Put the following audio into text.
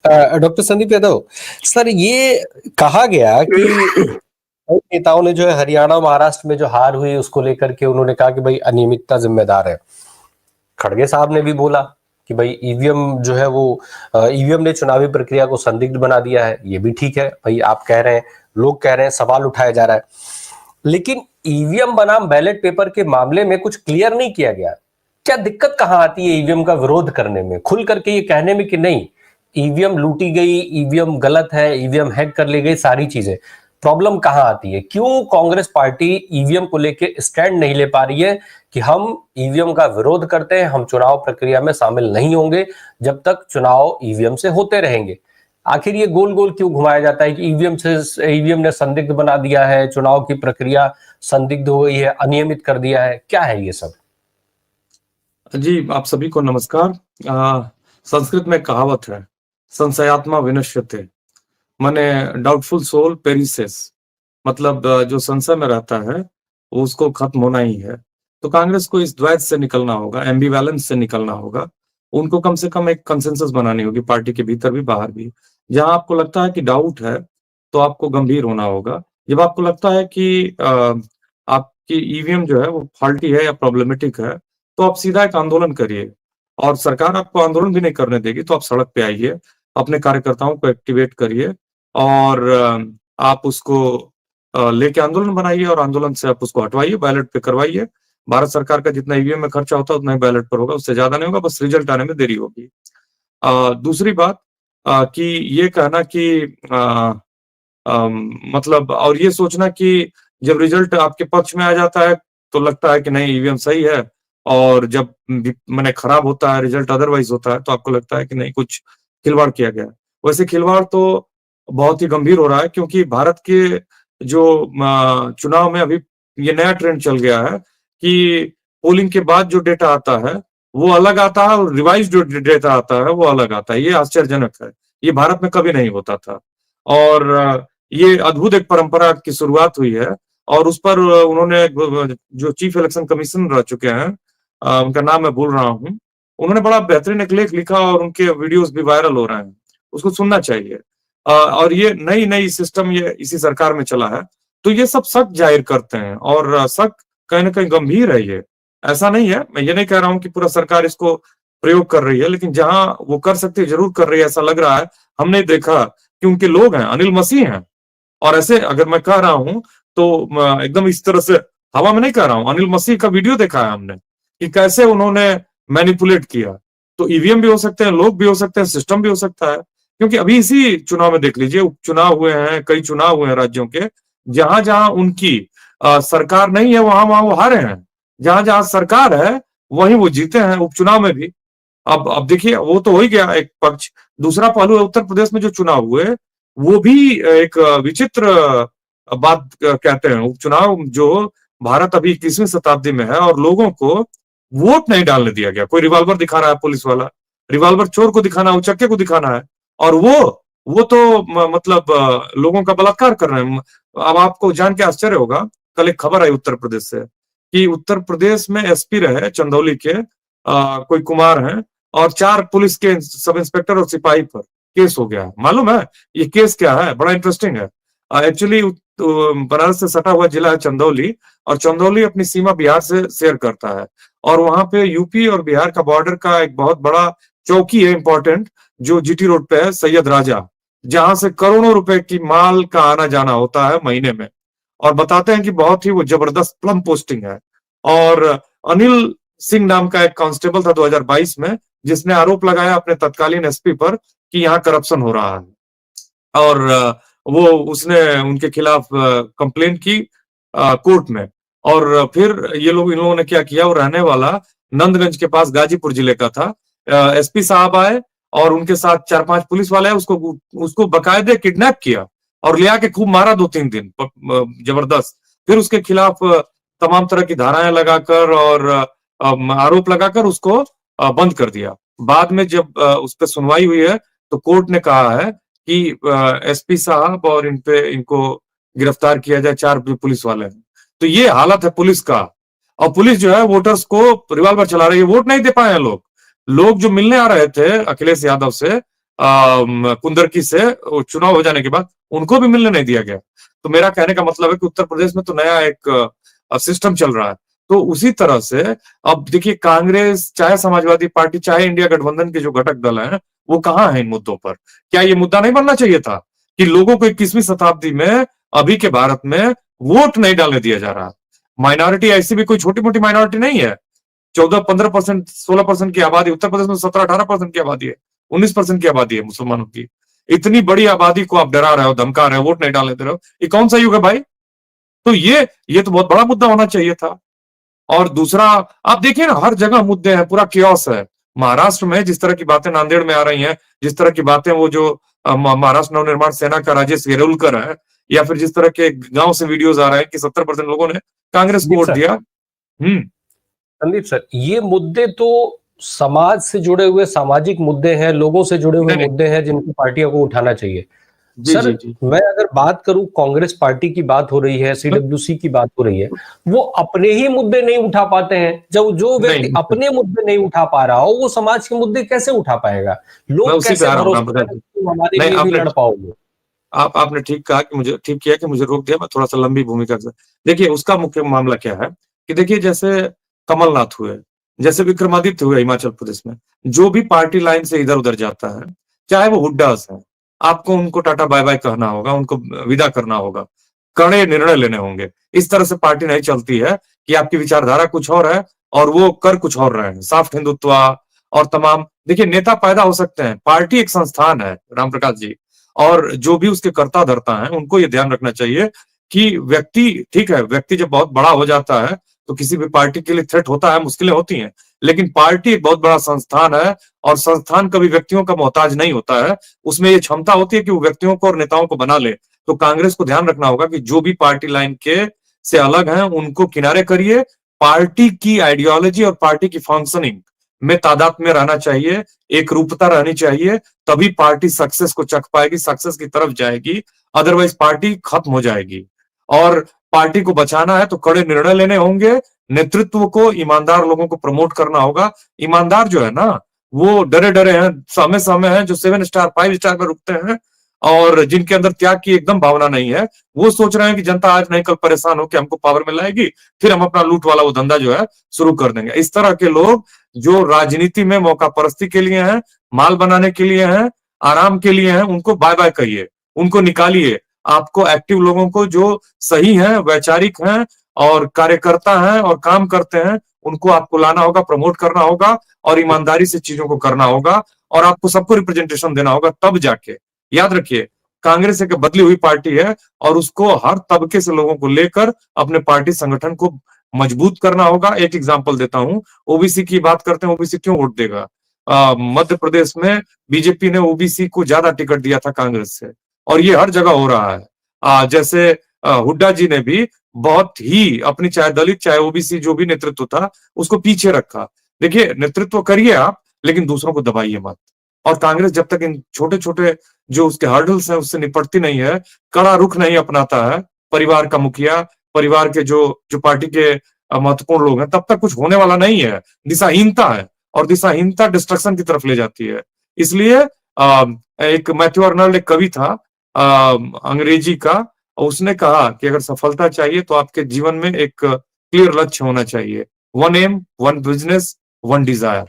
Doctor Sandeep Yadav sir, ये कहा गया कि कई नेताओं ने जो है हरियाणा महाराष्ट्र में जो हार हुई उसको लेकर के उन्होंने कहा कि भाई अनियमितता जिम्मेदार है। खड़गे साहब ने भी बोला कि भाई ईवीएम जो है वो ईवीएम ने चुनावी प्रक्रिया को संदिग्ध बना दिया है। ये भी ठीक है भाई, आप कह रहे हैं, लोग कह रहे हैं, सवाल उठाया जा रहा है, लेकिन ईवीएम बनाम बैलेट पेपर के मामले में कुछ क्लियर नहीं किया गया। क्या दिक्कत कहां आती है ईवीएम का विरोध करने में, खुल करके ये कहने में कि नहीं ईवीएम लूटी गई, ईवीएम गलत है, ईवीएम हैक कर ली गई, सारी चीजें, प्रॉब्लम कहां आती है? क्यों कांग्रेस पार्टी ईवीएम को लेके स्टैंड नहीं ले पा रही है कि हम ईवीएम का विरोध करते हैं, हम चुनाव प्रक्रिया में शामिल नहीं होंगे जब तक चुनाव ईवीएम से होते रहेंगे? आखिर ये गोल गोल क्यों घुमाया जाता है कि ईवीएम ने संदिग्ध बना दिया है, चुनाव की प्रक्रिया संदिग्ध हो गई है, अनियमित कर दिया है? क्या है ये सब? जी, आप सभी को नमस्कार। संस्कृत में कहावत है, संशयात्मा विनश्यते, माने डाउटफुल सोल पेरिसेस, मतलब जो संशय में रहता है उसको खत्म होना ही है। तो कांग्रेस को इस द्वैत से निकलना होगा, एम्बिवैलेंस से निकलना होगा। उनको कम से कम एक कंसेंसस बनानी होगी, पार्टी के भीतर भी बाहर भी। जहां आपको लगता है कि डाउट है तो आपको गंभीर होना होगा। जब आपको लगता है कि आपकी ईवीएम जो है वो फॉल्टी है या प्रॉब्लमेटिक है, तो आप सीधा एक आंदोलन करिए। और सरकार आपको आंदोलन भी नहीं करने देगी तो आप सड़क पे आइए, अपने कार्यकर्ताओं को एक्टिवेट करिए और आप उसको लेके आंदोलन बनाइए और आंदोलन से आप उसको हटवाइए, बैलेट पे करवाइए। भारत सरकार का जितना ईवीएम में खर्चा होता है उतना ही बैलेट पर होगा, उससे ज्यादा नहीं होगा, बस रिजल्ट आने में देरी होगी। दूसरी बात कि ये कहना कि मतलब और ये सोचना कि जब रिजल्ट आपके पक्ष में आ जाता है तो लगता है कि नहीं ईवीएम सही है, और जब मैंने खराब होता है, रिजल्ट अदरवाइज होता है, तो आपको लगता है कि नहीं कुछ खिलवाड़ किया गया। वैसे खिलवाड़ तो बहुत ही गंभीर हो रहा है, क्योंकि भारत के जो चुनाव में अभी ये नया ट्रेंड चल गया है कि पोलिंग के बाद जो डेटा आता है वो अलग आता है और रिवाइज जो डेटा आता है वो अलग आता है। ये आश्चर्यजनक है, ये भारत में कभी नहीं होता था और ये अद्भुत एक परंपरा की शुरुआत हुई है। और उस पर उन्होंने जो चीफ इलेक्शन कमीशन रह चुके हैं, उनका नाम मैं भूल रहा हूँ, उन्होंने बड़ा बेहतरीन एक लेख लिखा और उनके वीडियोस भी वायरल हो रहे हैं, उसको सुनना चाहिए। और ये नई नई सिस्टम ये इसी सरकार में चला है, तो ये सब शक जाहिर करते हैं और शक कहीं ना कहीं गंभीर है। ये ऐसा नहीं है, मैं ये नहीं कह रहा हूँ कि पूरा सरकार इसको प्रयोग कर रही है, लेकिन जहां वो कर सकती है जरूर कर रही है, ऐसा लग रहा है। हमने देखा कि उनके लोग हैं, अनिल मसीह हैं, और ऐसे अगर मैं कह रहा हूं तो एकदम इस तरह से हवा में नहीं कह रहा हूं, अनिल मसीह का वीडियो देखा है हमने कि कैसे उन्होंने मैनिपुलेट किया। तो ईवीएम भी हो सकते हैं, लोग भी हो सकते हैं, सिस्टम भी हो सकता है, क्योंकि अभी इसी चुनाव में देख लीजिए, उपचुनाव हुए हैं, कई चुनाव हुए हैं राज्यों के, जहां जहां उनकी सरकार नहीं है वहां वहां वो हारे हैं, जहां जहां सरकार है वहीं वो जीते हैं, उपचुनाव में भी। अब देखिए, वो तो हो ही गया एक पक्ष। दूसरा पहलू है उत्तर प्रदेश में जो चुनाव हुए वो भी एक विचित्र बात कहते हैं। उपचुनाव जो भारत अभी 21वीं शताब्दी में है और लोगों को वोट नहीं डालने दिया गया। कोई रिवॉल्वर दिखा रहा है पुलिस वाला, रिवॉल्वर चोर को दिखाना है, उचक्के को दिखाना है, और वो तो मतलब लोगों का बलात्कार कर रहे हैं। अब आपको जान के आश्चर्य होगा, कल एक खबर आई उत्तर प्रदेश से कि उत्तर प्रदेश में एसपी रहे चंदौली के कोई कुमार हैं, और 4 पुलिस के सब इंस्पेक्टर और सिपाही पर केस हो गया है। मालूम है ये केस क्या है? बड़ा इंटरेस्टिंग है। एक्चुअली बनारस से सटा हुआ जिला है चंदौली, और चंदौली अपनी सीमा बिहार से शेयर करता है, और वहां पे यूपी और बिहार का बॉर्डर का एक बहुत बड़ा चौकी है इंपॉर्टेंट, जो जीटी रोड पे है, सैयद राजा, जहां से करोड़ों रुपए की माल का आना जाना होता है महीने में। और बताते हैं कि बहुत ही वो जबरदस्त प्लम पोस्टिंग है। और अनिल सिंह नाम का एक कांस्टेबल था 2022 में, जिसने आरोप लगाया अपने तत्कालीन एसपी पर कि यहाँ करप्शन हो रहा है, और वो उसने उनके खिलाफ कंप्लेंट की कोर्ट में। और फिर इन लोगों ने क्या किया, वो रहने वाला नंदगंज के पास गाजीपुर जिले का था। एसपी साहब आए और उनके साथ 4-5 पुलिस वाले उसको बकायदे किडनैप किया और ले आके खूब मारा 2-3 दिन जबरदस्त। फिर उसके खिलाफ तमाम तरह की धाराएं लगाकर और आरोप लगाकर उसको बंद कर दिया। बाद में जब उस पर सुनवाई हुई है तो कोर्ट ने कहा है कि एसपी साहब और इनको गिरफ्तार किया जाए, 4 पुलिस वाले हैं। तो ये हालत है पुलिस का। और पुलिस जो है वोटर्स को रिवॉल्वर चला रही है, वोट नहीं दे पाए हैं लोग जो मिलने आ रहे थे अखिलेश यादव से, कुंदरकी से चुनाव हो जाने के बाद उनको भी मिलने नहीं दिया गया। तो मेरा कहने का मतलब है कि उत्तर प्रदेश में तो नया एक सिस्टम चल रहा है। तो उसी तरह से अब देखिए, कांग्रेस चाहे समाजवादी पार्टी चाहे इंडिया गठबंधन के जो घटक दल हैं, वो कहाँ है इन मुद्दों पर? क्या ये मुद्दा नहीं बनना चाहिए था कि लोगों को 21वीं शताब्दी में, अभी के भारत में वोट नहीं डालने दिया जा रहा? माइनॉरिटी ऐसी भी कोई छोटी मोटी माइनॉरिटी नहीं है। 14-15%, 16% की आबादी, उत्तर प्रदेश में 17-18% की आबादी है, 19% की आबादी है मुसलमानों की। इतनी बड़ी आबादी को आप डरा रहे हो, धमका रहे हो, वोट नहीं डालने दे रहे हो, ये कौन सा युग है भाई? तो ये तो बहुत बड़ा मुद्दा होना चाहिए था। और दूसरा, आप देखिए ना, हर जगह मुद्दे हैं, पूरा कियोस है। महाराष्ट्र में जिस तरह की बातें नांदेड़ में आ रही हैं, जिस तरह की बातें वो जो महाराष्ट्र नवनिर्माण सेना का राजेश येरुलकर है, या फिर जिस तरह के गांव से वीडियोज आ रहे हैं कि 70% लोगों ने कांग्रेस को वोट दिया। संदीप सर, ये मुद्दे तो समाज से जुड़े हुए सामाजिक मुद्दे हैं, लोगों से जुड़े हुए मुद्दे हैं जिनको पार्टियों को उठाना चाहिए। सर, मैं अगर बात करूं, कांग्रेस पार्टी की बात हो रही है, सीडब्ल्यूसी की बात हो रही है, वो अपने ही मुद्दे नहीं उठा पाते हैं। जब जो व्यक्ति अपने मुद्दे नहीं उठा पा रहा हो, वो समाज के मुद्दे कैसे उठा पाएगा? लोग कैसे भरोसा करेंगे तुम हमारे लिए भी लड़ पाओगे? आपने ठीक कहा कि मुझे ठीक किया कि मुझे रोक दिया, मैं थोड़ा सा लंबी भूमिका से। देखिए, उसका मुख्य मामला क्या है कि देखिए, जैसे कमलनाथ हुए, जैसे विक्रमादित्य हुए हिमाचल प्रदेश में, जो भी पार्टी लाइन से इधर उधर जाता है, चाहे वो हुड्डास है, आपको उनको टाटा बाय बाय कहना होगा, उनको विदा करना होगा, कड़े निर्णय लेने होंगे। इस तरह से पार्टी नहीं चलती है कि आपकी विचारधारा कुछ और है और वो कर कुछ और रहे हैं। साफ्ट हिंदुत्व और तमाम, देखिए, नेता पैदा हो सकते हैं, पार्टी एक संस्थान है राम प्रकाश जी, और जो भी उसके कर्ता धर्ता हैं, उनको ये ध्यान रखना चाहिए कि व्यक्ति, ठीक है, व्यक्ति जब बहुत बड़ा हो जाता है तो किसी भी पार्टी के लिए थ्रेट होता है, मुश्किलें होती हैं, लेकिन पार्टी एक बहुत बड़ा संस्थान है और संस्थान कभी व्यक्तियों का मोहताज नहीं होता है। उसमें ये क्षमता होती है कि वो व्यक्तियों को और नेताओं को बना ले। तो कांग्रेस को ध्यान रखना होगा कि जो भी पार्टी लाइन के से अलग हैं, उनको किनारे करिए। पार्टी की आइडियोलॉजी और पार्टी की फंक्शनिंग में तादाद में रहना चाहिए, एक रूपता रहनी चाहिए, तभी पार्टी सक्सेस को चख पाएगी, सक्सेस की तरफ जाएगी। अदरवाइज पार्टी खत्म हो जाएगी। और पार्टी को बचाना है तो कड़े निर्णय लेने होंगे, नेतृत्व को, ईमानदार लोगों को प्रमोट करना होगा। ईमानदार जो है ना, वो डरे डरे हैं, समय समय है जो 7 स्टार 5 स्टार पर रुकते हैं और जिनके अंदर त्याग की एकदम भावना नहीं है। वो सोच रहे हैं कि जनता आज नहीं कल परेशान होकर हमको पावर में लाएगी, फिर हम अपना लूट वाला वो धंधा जो है शुरू कर देंगे। इस तरह के लोग जो राजनीति में मौका परस्ती के लिए हैं, माल बनाने के लिए हैं, आराम के लिए हैं, उनको बाय बाय कहिए, उनको निकालिए। आपको एक्टिव लोगों को, जो सही हैं, वैचारिक हैं और कार्यकर्ता हैं और काम करते हैं, उनको आपको लाना होगा, प्रमोट करना होगा और ईमानदारी से चीजों को करना होगा और आपको सबको रिप्रेजेंटेशन देना होगा, तब जाके। याद रखिए, कांग्रेस एक बदली हुई पार्टी है और उसको हर तबके से लोगों को लेकर अपने पार्टी संगठन को मजबूत करना होगा। एक एग्जांपल देता हूं, ओबीसी की बात करते हैं, ओबीसी क्यों वोट देगा? मध्य प्रदेश में बीजेपी ने ओबीसी को ज्यादा टिकट दिया था कांग्रेस से, और ये हर जगह हो रहा है। जैसे हुड्डा जी ने भी बहुत ही अपनी, चाहे दलित चाहे ओबीसी जो भी नेतृत्व था, उसको पीछे रखा। देखिए, नेतृत्व करिए आप, लेकिन दूसरों को दबाइए मत। और कांग्रेस जब तक इन छोटे छोटे जो उसके हर्डल्स हैं उससे निपटती नहीं है, कड़ा रुख नहीं अपनाता है, परिवार का मुखिया, परिवार के जो जो पार्टी के महत्वपूर्ण लोग हैं, तब तक कुछ होने वाला नहीं है। दिशाहीनता है और दिशाहीनता डिस्ट्रक्शन की तरफ ले जाती है। इसलिए एक मैथ्यू अर्नल्ड, एक कवि था अंग्रेजी का, उसने कहा कि अगर सफलता चाहिए तो आपके जीवन में एक क्लियर लक्ष्य होना चाहिए। One aim, one business, one Dzire.